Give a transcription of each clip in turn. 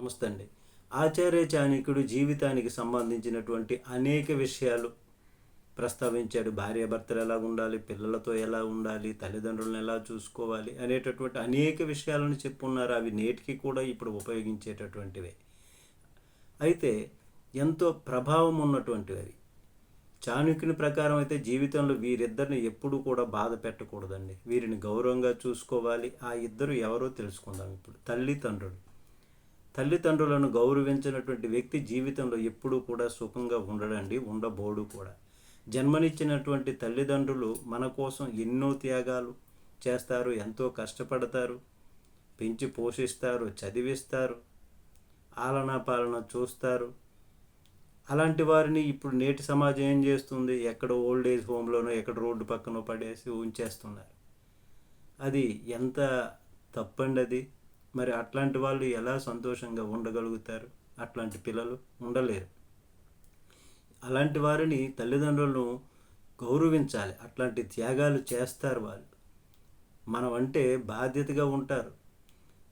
నమస్తే అండి. ఆచార్య చాణక్యుడు జీవితానికి సంబంధించినటువంటి అనేక విషయాలు ప్రస్తావించాడు. భార్యాభర్తలు ఎలా ఉండాలి, పిల్లలతో ఎలా ఉండాలి, తల్లిదండ్రులను ఎలా చూసుకోవాలి అనేటటువంటి అనేక విషయాలను చెప్పున్నారు. అవి నేటికి కూడా ఇప్పుడు ఉపయోగించేటటువంటివే. అయితే ఎంతో ప్రభావం ఉన్నటువంటివి అవి. చాణక్యుని ప్రకారం అయితే జీవితంలో వీరిద్దరిని ఎప్పుడూ కూడా బాధ పెట్టకూడదండి. వీరిని గౌరవంగా చూసుకోవాలి. ఆ ఇద్దరు ఎవరో తెలుసుకుందాం ఇప్పుడు. తల్లిదండ్రులను గౌరవించినటువంటి వ్యక్తి జీవితంలో ఎప్పుడూ కూడా సుఖంగా ఉండడండి, ఉండబోడు కూడా. జన్మనిచ్చినటువంటి తల్లిదండ్రులు మన కోసం ఎన్నో త్యాగాలు చేస్తారు, ఎంతో కష్టపడతారు, పెంచి పోషిస్తారు, చదివిస్తారు, ఆలనా పాలన చూస్తారు. అలాంటి వారిని ఇప్పుడు నేటి సమాజం ఏం చేస్తుంది? ఎక్కడ ఓల్డ్ ఏజ్ హోమ్లోనో ఎక్కడ రోడ్డు పక్కన పడేసి ఉంచేస్తున్నారు. అది ఎంత తప్పండి అది. మరి అట్లాంటి వాళ్ళు ఎలా సంతోషంగా ఉండగలుగుతారు? అట్లాంటి పిల్లలు ఉండలేరు. అలాంటి వారిని తల్లిదండ్రులను గౌరవించాలి. అట్లాంటి త్యాగాలు చేస్తారు వాళ్ళు. మనం అంటే బాధ్యతగా ఉంటారు.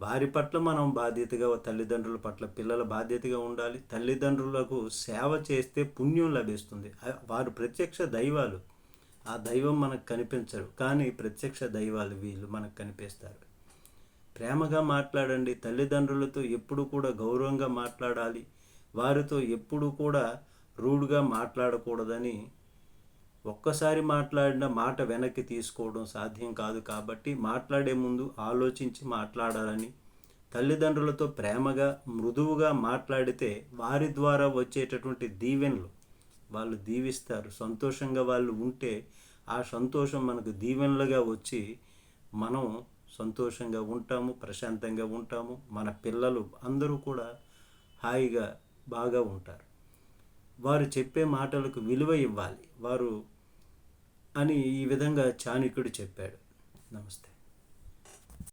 వారి పట్ల మనం బాధ్యతగా, తల్లిదండ్రుల పట్ల పిల్లల బాధ్యతగా ఉండాలి. తల్లిదండ్రులకు సేవ చేస్తే పుణ్యం లభిస్తుంది. వారు ప్రత్యక్ష దైవాలు. ఆ దైవం మనకు కనిపించరు, కానీ ప్రత్యక్ష దైవాలు వీళ్ళు మనకు కనిపిస్తారు. ప్రేమగా మాట్లాడండి. తల్లిదండ్రులతో ఎప్పుడు కూడా గౌరవంగా మాట్లాడాలి. వారితో ఎప్పుడు కూడా రూడ్గా మాట్లాడకూడదని, ఒక్కసారి మాట్లాడిన మాట వెనక్కి తీసుకోవడం సాధ్యం కాదు. కాబట్టి మాట్లాడే ముందు ఆలోచించి మాట్లాడాలని, తల్లిదండ్రులతో ప్రేమగా మృదువుగా మాట్లాడితే వారి ద్వారా వచ్చేటటువంటి దీవెనలు వాళ్ళు దీవిస్తారు. సంతోషంగా వాళ్ళు ఉంటే ఆ సంతోషం మనకు దీవెనలుగా వచ్చి మనం సంతోషంగా ఉంటాము, ప్రశాంతంగా ఉంటాము. మన పిల్లలు అందరూ కూడా హాయిగా బాగా ఉంటారు. వారు చెప్పే మాటలకు విలువ ఇవ్వాలి వారు అని ఈ విధంగా చాణక్యుడు చెప్పాడు. నమస్తే.